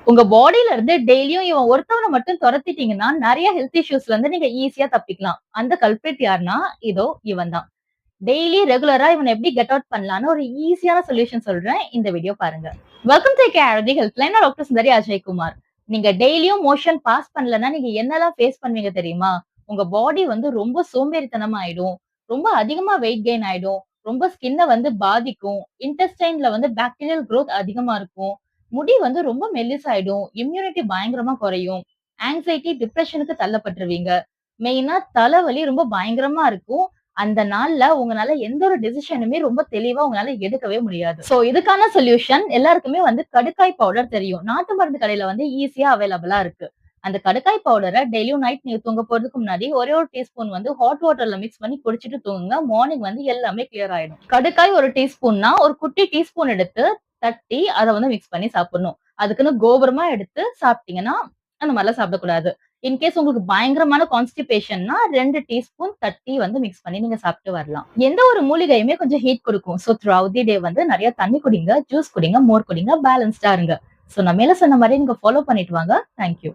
உங்க பாடியில இருந்து டெய்லியும் இவன் ஒருத்தவன மட்டும் தொரத்திட்டீங்கன்னா, நெறைய ஹெல்த் இஷ்யூஸ்ல இருந்து நீங்க ஈஸியா தப்பிக்கலாம். அந்த கல்பிரிட் யாருன்னா, இதோ இவன் தான். டெய்லி ரெகுலரா இவன எப்படி கெட் அவுட் பண்ணலாம்னு ஒரு ஈஸியான சொல்யூஷன் சொல்றேன். இந்த வீடியோ பாருங்க. Welcome to KRT helpline. நான் டாக்டர் சுந்தரி அஜய்குமார். நீங்க டெய்லியும் மோஷன் பாஸ் பண்ணலன்னா, நீங்க என்னலாம் ஃபேஸ் பண்ணுவீங்க தெரியுமா? உங்க பாடி வந்து ரொம்ப சோம்பேறித்தனமா ஆயிடும். ரொம்ப அதிகமா வெயிட் கெயின் ஆயிடும். ரொம்ப ஸ்கின்ன வந்து பாதிக்கும். இன்டெஸ்டைன்ல வந்து பாக்டீரியல் குரோத் அதிகமா இருக்கும். முடி வந்து ரொம்ப மெல்லிசாயிடும். இம்யூனிட்டி பயங்கரமா குறையும். ஆங்ஸைட்டி, டிப்ரஷனுக்கு தள்ளப்பட்டுருவீங்க. மெயினா தலைவலி ரொம்ப பயங்கரமா இருக்கும். அந்த நாள்ல உங்களால எந்த ஒரு டெசிஷனுமே ரொம்ப தெளிவா உங்களால எடுக்கவே முடியாது. சோ இதுக்கான சொல்யூஷன் எல்லாருக்குமே வந்து கடுக்காய் பவுடர் தெரியும். நாட்டு மருந்து கடையில வந்து ஈஸியா அவைலபிளா இருக்கு. அந்த கடுக்காய் பவுடர டெய்லியும் நைட் நீங்க தூங்க போறதுக்கு முன்னாடி ஒரே ஒரு டீஸ்பூன் வந்து ஹாட் வாட்டர்ல மிக்ஸ் பண்ணி குடிச்சிட்டு தூங்குங்க. மார்னிங் வந்து எல்லாமே கிளியர் ஆயிடும். கடுக்காய் ஒரு டீஸ்பூன்னா ஒரு குட்டி டீஸ்பூன் எடுத்து தட்டி அத வந்து மிக்ஸ் பண்ணி சாப்பிடணும். அதுக்குன்னு கோபுரமா எடுத்து சாப்பிட்டீங்கன்னா, அந்த மாரிலாம் சாப்பிடக்கூடாது. இன்கேஸ் உங்களுக்கு பயங்கரமான கான்ஸ்டிபேஷன்னா 2 டீஸ்பூன் தட்டி வந்து மிக்ஸ் பண்ணி நீங்க சாப்பிட்டு வரலாம். எந்த ஒரு மூலிகையுமே கொஞ்சம் ஹீட் குடுக்கும். சோ த்ரூ அவுட் தி டே வந்து நெறைய தண்ணி குடிங்க, ஜூஸ் குடிங்க, மோர் குடிங்க, பேலன்ஸ்டா இருங்க. சோ நான் மேல சொன்ன மாரி நீங்க ஃபாலோ பண்ணிட்டு வாங்க. Thank you.